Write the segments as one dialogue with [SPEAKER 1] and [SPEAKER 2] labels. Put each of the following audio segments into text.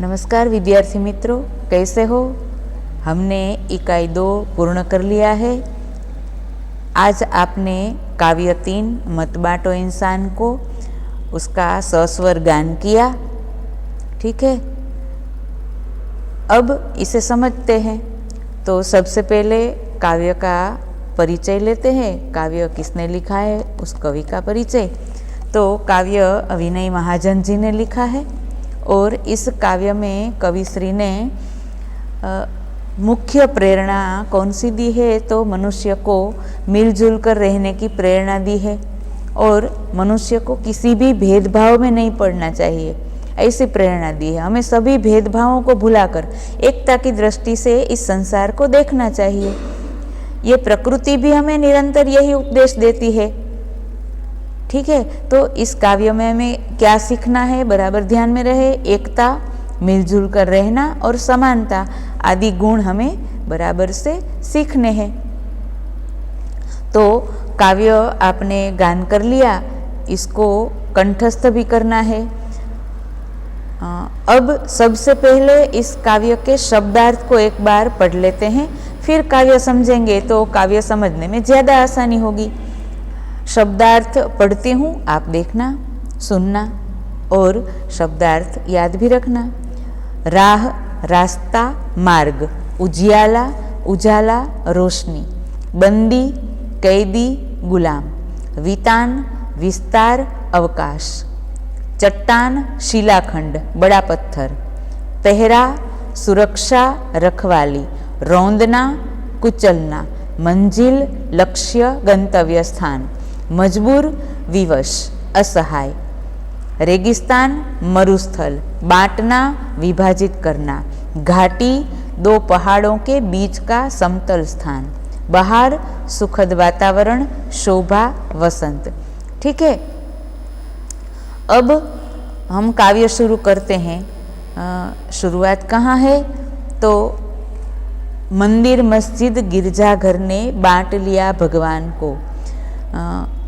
[SPEAKER 1] नमस्कार विद्यार्थी मित्रों, कैसे हो। हमने इकाई 2 पूर्ण कर लिया है। आज आपने काव्य 3 मत बांटो इंसान को, उसका सस्वर गान किया। ठीक है, अब इसे समझते हैं। तो सबसे पहले काव्य का परिचय लेते हैं। काव्य किसने लिखा है, उस कवि का परिचय। तो काव्य विनय महाजन जी ने लिखा है और इस काव्य में कविश्री ने मुख्य प्रेरणा कौन सी दी है, तो मनुष्य को मिलजुल कर रहने की प्रेरणा दी है और मनुष्य को किसी भी भेदभाव में नहीं पड़ना चाहिए, ऐसी प्रेरणा दी है। हमें सभी भेदभावों को भुलाकर एकता की दृष्टि से इस संसार को देखना चाहिए। ये प्रकृति भी हमें निरंतर यही उपदेश देती है। ठीक है, तो इस काव्य में हमें क्या सीखना है, बराबर ध्यान में रहे। एकता, मिलजुल कर रहना और समानता आदि गुण हमें बराबर से सीखने हैं। तो काव्य आपने गान कर लिया, इसको कंठस्थ भी करना है। अब सबसे पहले इस काव्य के शब्दार्थ को एक बार पढ़ लेते हैं, फिर काव्य समझेंगे तो काव्य समझने में ज़्यादा आसानी होगी। शब्दार्थ पढ़ती हूँ, आप देखना, सुनना और शब्दार्थ याद भी रखना। राह, रास्ता, मार्ग, उजियाला, उजाला, रोशनी, बंदी, कैदी, गुलाम, वितान, विस्तार, अवकाश, चट्टान, शिलाखंड, बड़ा पत्थर, पहरा, सुरक्षा, रखवाली, रौंदना, कुचलना, मंजिल, लक्ष्य, गंतव्य स्थान, मजबूर, विवश, असहाय, रेगिस्तान, मरुस्थल, बांटना, विभाजित करना, घाटी, 2 पहाड़ों के बीच का समतल स्थान, बहार, सुखद वातावरण, शोभा, वसंत। ठीक है, अब हम काव्य शुरू करते हैं। शुरुआत कहाँ है, तो मंदिर, मस्जिद, गिरजाघर ने बांट लिया भगवान को।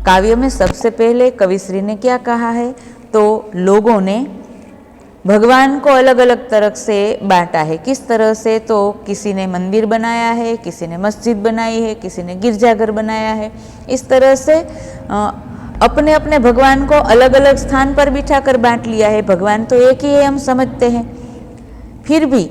[SPEAKER 1] काव्य में सबसे पहले कविश्री ने क्या कहा है, तो लोगों ने भगवान को अलग अलग तरह से बांटा है। किस तरह से, तो किसी ने मंदिर बनाया है, किसी ने मस्जिद बनाई है, किसी ने गिरजाघर बनाया है। इस तरह से अपने अपने भगवान को अलग अलग स्थान पर बिठा कर बांट लिया है। भगवान तो एक ही है, हम समझते हैं, फिर भी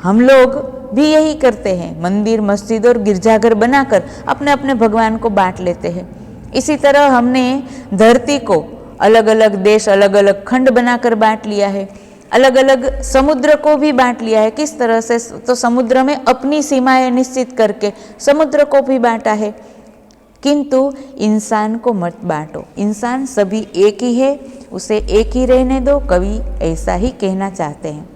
[SPEAKER 1] हम लोग भी यही करते हैं, मंदिर, मस्जिद और गिरजाघर बनाकर अपने अपने भगवान को बांट लेते हैं। इसी तरह हमने धरती को अलग अलग देश, अलग अलग खंड बनाकर बांट लिया है। अलग अलग समुद्र को भी बांट लिया है। किस तरह से, तो समुद्र में अपनी सीमाएं निश्चित करके समुद्र को भी बांटा है। किंतु इंसान को मत बांटो, इंसान सभी एक ही है, उसे एक ही रहने दो। कवि ऐसा ही कहना चाहते हैं।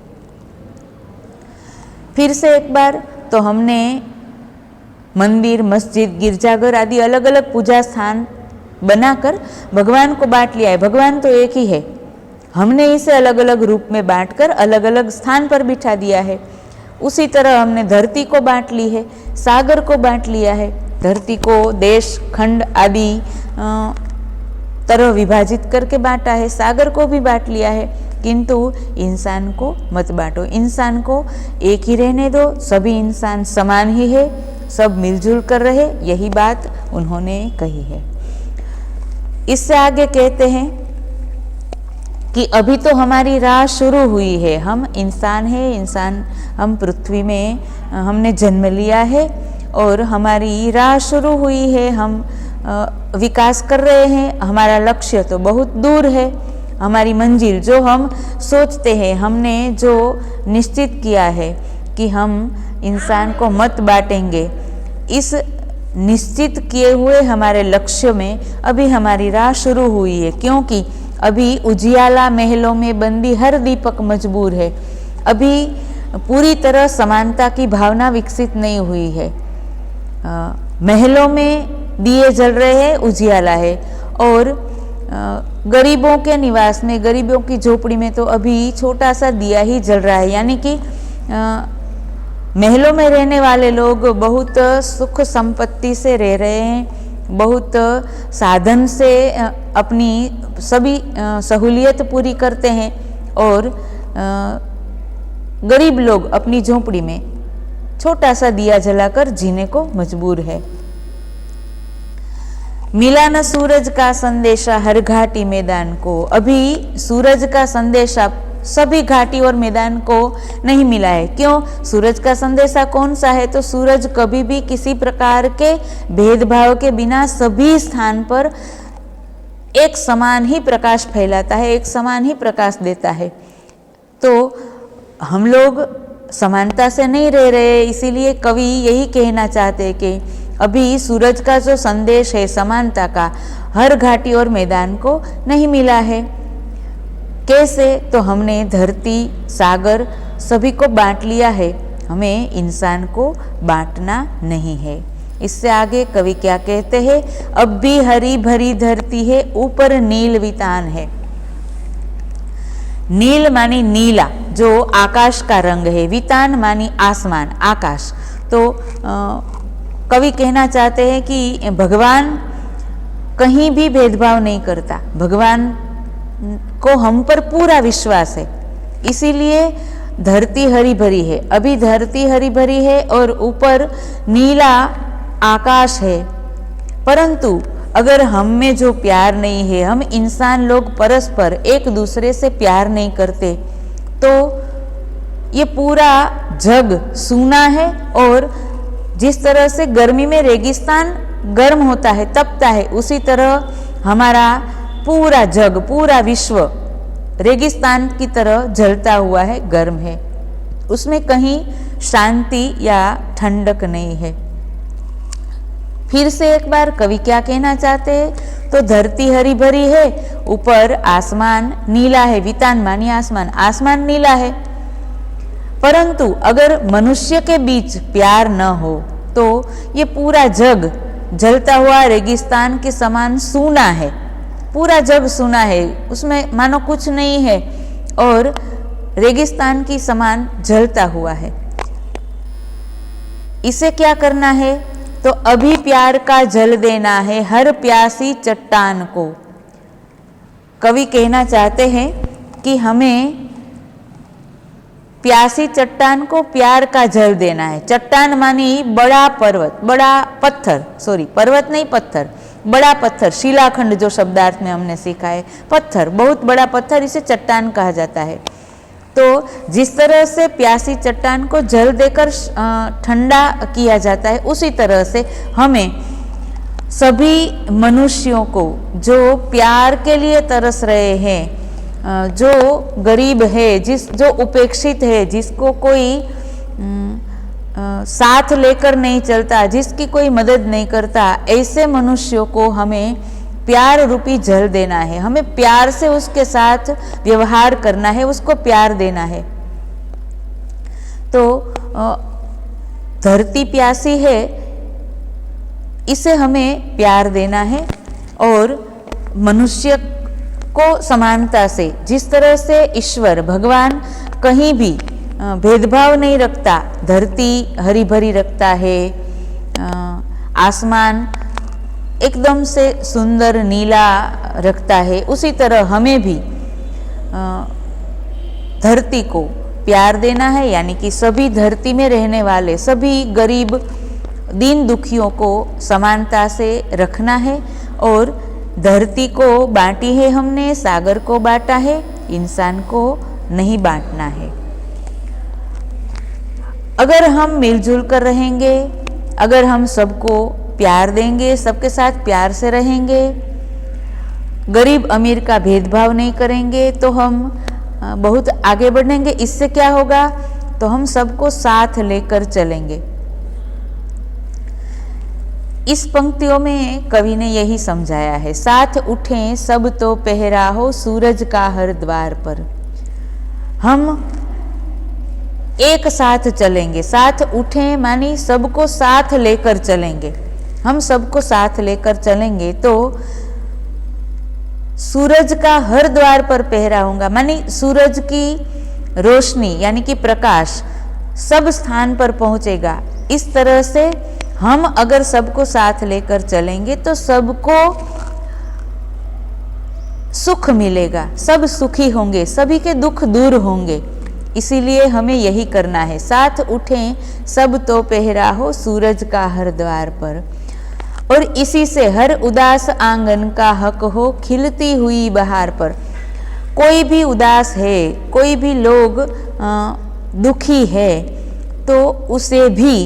[SPEAKER 1] फिर से एक बार, तो हमने मंदिर, मस्जिद, गिरजाघर आदि अलग अलग पूजा स्थान बनाकर भगवान को बांट लिया है। भगवान तो एक ही है, हमने इसे अलग अलग रूप में बांटकर अलग अलग स्थान पर बिठा दिया है। उसी तरह हमने धरती को बांट ली है, सागर को बांट लिया है। धरती को देश, खंड आदि तरह विभाजित करके बांटा है, सागर को भी बांट लिया है। किंतु इंसान को मत बांटो, इंसान को एक ही रहने दो। सभी इंसान समान ही है, सब मिलजुल कर रहे, यही बात उन्होंने कही है। इससे आगे कहते हैं कि अभी तो हमारी राह शुरू हुई है। हम इंसान हैं, इंसान, हम पृथ्वी में हमने जन्म लिया है और हमारी राह शुरू हुई है। हम विकास कर रहे हैं, हमारा लक्ष्य तो बहुत दूर है। हमारी मंजिल जो हम सोचते हैं, हमने जो निश्चित किया है कि हम इंसान को मत बांटेंगे, इस निश्चित किए हुए हमारे लक्ष्य में अभी हमारी राह शुरू हुई है। क्योंकि अभी उजियाला महलों में बंदी हर दीपक मजबूर है। अभी पूरी तरह समानता की भावना विकसित नहीं हुई है। महलों में दिए जल रहे हैं, उजियाला है, और गरीबों के निवास में, गरीबों की झोपड़ी में तो अभी छोटा सा दिया ही जल रहा है। यानी कि महलों में रहने वाले लोग बहुत सुख संपत्ति से रह रहे हैं, बहुत साधन से अपनी सभी सहूलियत पूरी करते हैं और गरीब लोग अपनी झोंपड़ी में छोटा सा दिया जलाकर जीने को मजबूर है। मिला न सूरज का संदेशा हर घाटी मैदान को। अभी सूरज का संदेशा सभी घाटी और मैदान को नहीं मिला है। क्यों? सूरज का संदेशा कौन सा है? तो सूरज कभी भी किसी प्रकार के भेदभाव के बिना सभी स्थान पर एक समान ही प्रकाश फैलाता है, एक समान ही प्रकाश देता है। तो हम लोग समानता से नहीं रह रहे, इसीलिए कवि यही कहना चाहते हैं कि अभी सूरज का जो संदेश है समानता का, हर घाटी और मैदान को नहीं मिला है। कैसे? तो हमने धरती, सागर सभी को बांट लिया है, हमें इंसान को बांटना नहीं है। इससे आगे कवि क्या कहते हैं? अब भी हरी भरी धरती है, ऊपर नील वितान है। नील मानी नीला, जो आकाश का रंग है, वितान मानी आसमान, आकाश। तो कवि कहना चाहते हैं कि भगवान कहीं भी भेदभाव नहीं करता, भगवान को हम पर पूरा विश्वास है, इसीलिए धरती हरी भरी है। अभी धरती हरी भरी है और ऊपर नीला आकाश है, परंतु अगर हम में जो प्यार नहीं है, हम इंसान लोग परस्पर एक दूसरे से प्यार नहीं करते, तो ये पूरा जग सूना है। और जिस तरह से गर्मी में रेगिस्तान गर्म होता है, तपता है, उसी तरह हमारा पूरा जग, पूरा विश्व रेगिस्तान की तरह जलता हुआ है, गर्म है, उसमें कहीं शांति या ठंडक नहीं है। फिर से एक बार कवि क्या कहना चाहते हैं? तो धरती हरी भरी है, ऊपर आसमान नीला है, वितान मानी आसमान, आसमान नीला है। परंतु अगर मनुष्य के बीच प्यार न हो तो ये पूरा जग जलता हुआ रेगिस्तान के समान सूना है, पूरा जग सूना है, उसमें मानो कुछ नहीं है और रेगिस्तान की समान जलता हुआ है। इसे क्या करना है? तो अभी प्यार का जल देना है हर प्यासी चट्टान को। कवि कहना चाहते हैं कि हमें प्यासी चट्टान को प्यार का जल देना है। चट्टान मानी बड़ा पर्वत, बड़ा पत्थर, सॉरी पर्वत नहीं पत्थर, बड़ा पत्थर, शिलाखंड जो शब्दार्थ में हमने सीखा है, पत्थर, बहुत बड़ा पत्थर, इसे चट्टान कहा जाता है। तो जिस तरह से प्यासी चट्टान को जल देकर ठंडा किया जाता है, उसी तरह से हमें सभी मनुष्यों को जो प्यार के लिए तरस रहे हैं, जो गरीब है, जो उपेक्षित है, जिसको कोई साथ लेकर नहीं चलता, जिसकी कोई मदद नहीं करता, ऐसे मनुष्यों को हमें प्यार रूपी जल देना है। हमें प्यार से उसके साथ व्यवहार करना है, उसको प्यार देना है। तो धरती प्यासी है, इसे हमें प्यार देना है और मनुष्य को समानता से, जिस तरह से ईश्वर भगवान कहीं भी भेदभाव नहीं रखता, धरती हरी भरी रखता है, आसमान एकदम से सुंदर नीला रखता है, उसी तरह हमें भी धरती को प्यार देना है। यानी कि सभी धरती में रहने वाले सभी गरीब दीन दुखियों को समानता से रखना है। और धरती को बांटी है हमने, सागर को बांटा है, इंसान को नहीं बांटना है। अगर हम मिलजुल कर रहेंगे, अगर हम सबको प्यार देंगे, सबके साथ प्यार से रहेंगे, गरीब अमीर का भेदभाव नहीं करेंगे, तो हम बहुत आगे बढ़ेंगे। इससे क्या होगा? तो हम सबको साथ लेकर चलेंगे। इस पंक्तियों में कवि ने यही समझाया है, साथ उठें सब तो पहरा हो सूरज का हर द्वार पर। हम एक साथ चलेंगे, साथ उठें मानी सबको साथ लेकर चलेंगे। हम सबको साथ लेकर चलेंगे तो सूरज का हर द्वार पर पहरा होगा, मानी सूरज की रोशनी यानी कि प्रकाश सब स्थान पर पहुंचेगा। इस तरह से हम अगर सबको साथ लेकर चलेंगे तो सबको सुख मिलेगा, सब सुखी होंगे, सभी के दुख दूर होंगे। इसीलिए हमें यही करना है। साथ उठें सब तो पहरा हो सूरज का हर द्वार पर, और इसी से हर उदास आंगन का हक हो खिलती हुई बहार पर। कोई भी उदास है, कोई भी लोग दुखी है, तो उसे भी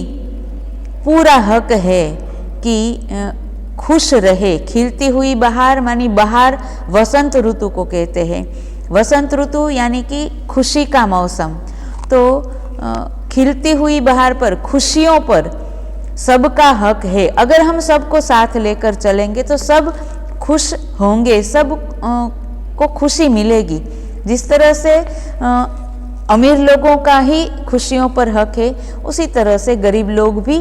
[SPEAKER 1] पूरा हक है कि खुश रहे। खिलती हुई बहार मानी बहार वसंत ऋतु को कहते हैं। वसंत ऋतु यानी कि खुशी का मौसम। तो खिलती हुई बहार पर, खुशियों पर सबका हक है। अगर हम सबको साथ लेकर चलेंगे तो सब खुश होंगे, सब को खुशी मिलेगी। जिस तरह से अमीर लोगों का ही खुशियों पर हक है, उसी तरह से गरीब लोग भी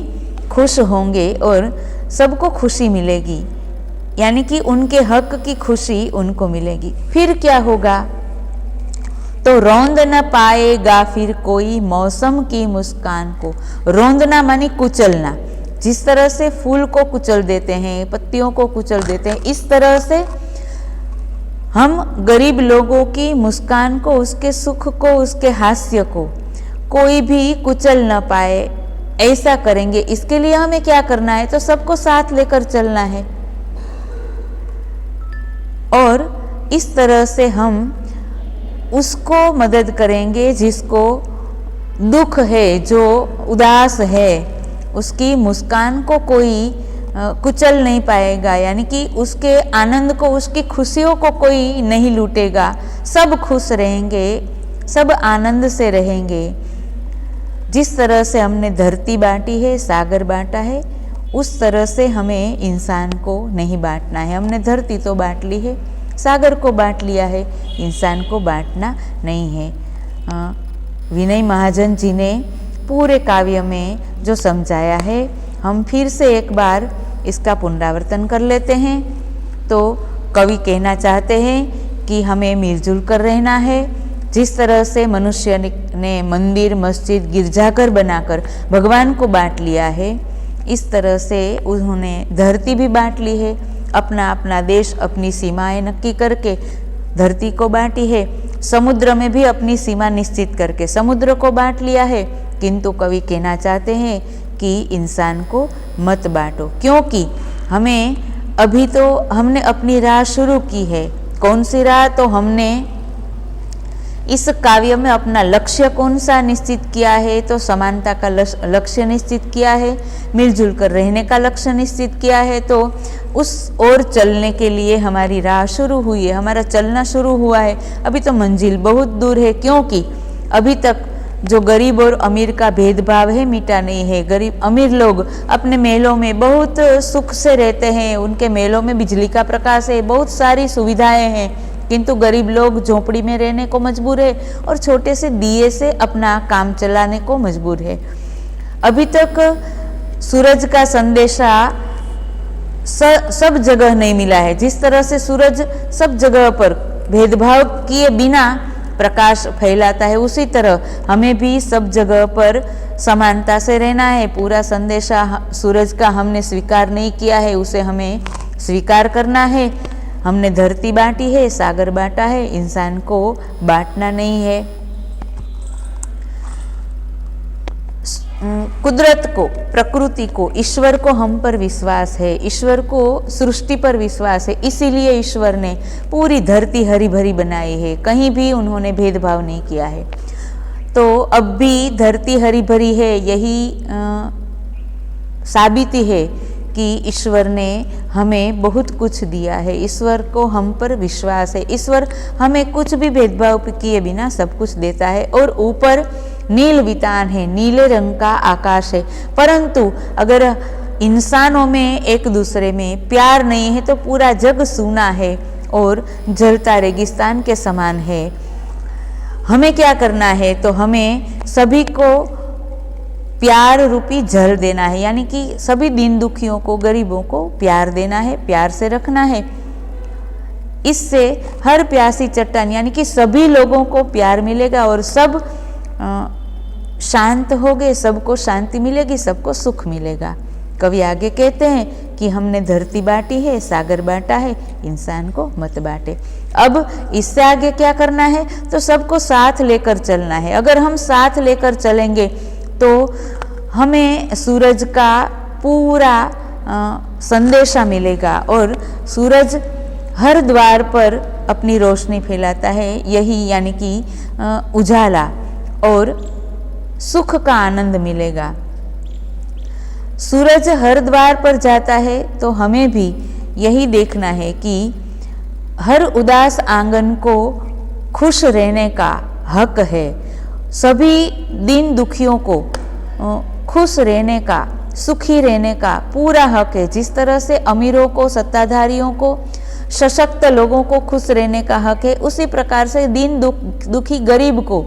[SPEAKER 1] खुश होंगे और सबको खुशी मिलेगी, यानी कि उनके हक की खुशी उनको मिलेगी। फिर क्या होगा? तो रौंद न पाएगा फिर कोई मौसम की मुस्कान को। रौंदना मानी कुचलना। जिस तरह से फूल को कुचल देते हैं, पत्तियों को कुचल देते हैं, इस तरह से हम गरीब लोगों की मुस्कान को, उसके सुख को, उसके हास्य को कोई भी कुचल न पाए, ऐसा करेंगे। इसके लिए हमें क्या करना है? तो सबको साथ लेकर चलना है, और इस तरह से हम उसको मदद करेंगे जिसको दुख है, जो उदास है। उसकी मुस्कान को कोई कुचल नहीं पाएगा, यानी कि उसके आनंद को, उसकी खुशियों को कोई नहीं लूटेगा। सब खुश रहेंगे, सब आनंद से रहेंगे। जिस तरह से हमने धरती बांटी है, सागर बांटा है, उस तरह से हमें इंसान को नहीं बांटना है। हमने धरती तो बांट ली है, सागर को बांट लिया है, इंसान को बांटना नहीं है। विनय महाजन जी ने पूरे काव्य में जो समझाया है, हम फिर से एक बार इसका पुनरावर्तन कर लेते हैं। तो कवि कहना चाहते हैं कि हमें मिलजुल कर रहना है। जिस तरह से मनुष्य ने मंदिर, मस्जिद, गिरजाघर बनाकर भगवान को बांट लिया है, इस तरह से उन्होंने धरती भी बांट ली है। अपना अपना देश, अपनी सीमाएं नक्की करके धरती को बांटी है। समुद्र में भी अपनी सीमा निश्चित करके समुद्र को बांट लिया है। किंतु कवि कहना चाहते हैं कि इंसान को मत बांटो, क्योंकि हमें अभी तो हमने अपनी राह शुरू की है। कौन सी राह? तो हमने इस काव्य में अपना लक्ष्य कौन सा निश्चित किया है? तो समानता का लक्ष्य निश्चित किया है, मिलजुल कर रहने का लक्ष्य निश्चित किया है। तो उस ओर चलने के लिए हमारी राह शुरू हुई है, हमारा चलना शुरू हुआ है। अभी तो मंजिल बहुत दूर है, क्योंकि अभी तक जो गरीब और अमीर का भेदभाव है मिटा नहीं है। गरीब अमीर लोग अपने महलों में बहुत सुख से रहते हैं, उनके महलों में बिजली का प्रकाश है, बहुत सारी सुविधाएं हैं, किंतु गरीब लोग झोपड़ी में रहने को मजबूर है और छोटे से दिए से अपना काम चलाने को मजबूर है। अभी तक सूरज का संदेशा सब जगह नहीं मिला है। जिस तरह से सूरज सब जगह पर भेदभाव किए बिना प्रकाश फैलाता है, उसी तरह हमें भी सब जगह पर समानता से रहना है। पूरा संदेशा सूरज का हमने स्वीकार नहीं किया है, उसे हमें स्वीकार करना है। हमने धरती बांटी है, सागर बांटा है, इंसान को बांटना नहीं है। कुदरत को, प्रकृति को, ईश्वर को हम पर विश्वास है, ईश्वर को सृष्टि पर विश्वास है। इसीलिए ईश्वर ने पूरी धरती हरी भरी बनाई है, कहीं भी उन्होंने भेदभाव नहीं किया है। तो अब भी धरती हरी भरी है, यही साबिती है कि ईश्वर ने हमें बहुत कुछ दिया है। ईश्वर को हम पर विश्वास है। ईश्वर हमें कुछ भी भेदभाव किए बिना सब कुछ देता है। और ऊपर नील वितान है, नीले रंग का आकाश है। परंतु अगर इंसानों में एक दूसरे में प्यार नहीं है तो पूरा जग सूना है और जलता रेगिस्तान के समान है। हमें क्या करना है? तो हमें सभी को प्यार रूपी जल देना है, यानी कि सभी दीन दुखियों को, गरीबों को प्यार देना है, प्यार से रखना है। इससे हर प्यासी चट्टान यानी कि सभी लोगों को प्यार मिलेगा और सब शांत हो गए, सबको शांति मिलेगी, सबको सुख मिलेगा। कवि आगे कहते हैं कि हमने धरती बांटी है, सागर बांटा है, इंसान को मत बांटे। अब इससे आगे क्या करना है, तो सबको साथ लेकर चलना है। अगर हम साथ लेकर चलेंगे तो हमें सूरज का पूरा संदेशा मिलेगा, और सूरज हर द्वार पर अपनी रोशनी फैलाता है, यही यानी कि उजाला और सुख का आनंद मिलेगा। सूरज हर द्वार पर जाता है तो हमें भी यही देखना है कि हर उदास आंगन को खुश रहने का हक है। सभी दीन दुखियों को खुश रहने का, सुखी रहने का पूरा हक है। जिस तरह से अमीरों को, सत्ताधारियों को, सशक्त लोगों को खुश रहने का हक है, उसी प्रकार से दीन दुखी गरीब को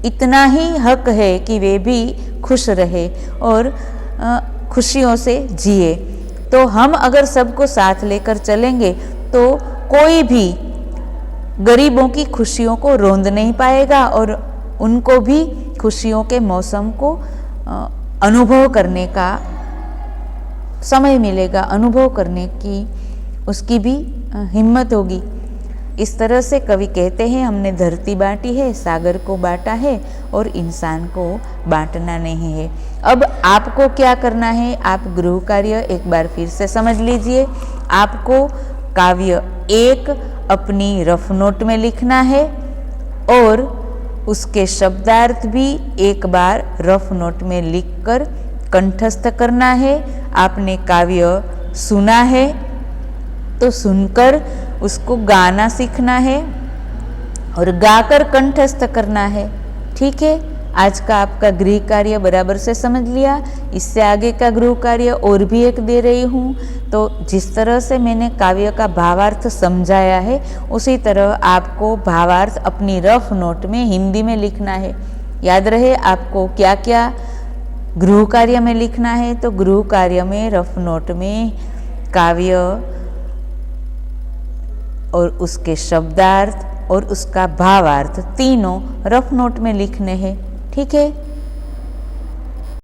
[SPEAKER 1] इतना ही हक है कि वे भी खुश रहे और खुशियों से जिए। तो हम अगर सबको साथ लेकर चलेंगे तो कोई भी गरीबों की खुशियों को रोंद नहीं पाएगा और उनको भी खुशियों के मौसम को अनुभव करने का समय मिलेगा, अनुभव करने की उसकी भी हिम्मत होगी। इस तरह से कवि कहते हैं, हमने धरती बांटी है, सागर को बांटा है और इंसान को बांटना नहीं है। अब आपको क्या करना है, आप गृह कार्य एक बार फिर से समझ लीजिए। आपको काव्य एक अपनी रफ नोट में लिखना है और उसके शब्दार्थ भी एक बार रफ नोट में लिखकर कंठस्थ करना है। आपने काव्य सुना है तो सुनकर उसको गाना सीखना है और गाकर कंठस्थ करना है। ठीक है, आज का आपका गृह कार्य बराबर से समझ लिया। इससे आगे का गृह कार्य और भी एक दे रही हूँ। तो जिस तरह से मैंने काव्य का भावार्थ समझाया है, उसी तरह आपको भावार्थ अपनी रफ नोट में हिंदी में लिखना है। याद रहे आपको क्या क्या गृह कार्य में लिखना है। तो गृह कार्य में रफ नोट में काव्य और उसके शब्दार्थ और उसका भावार्थ तीनों रफ नोट में लिखने हैं। ठीक है।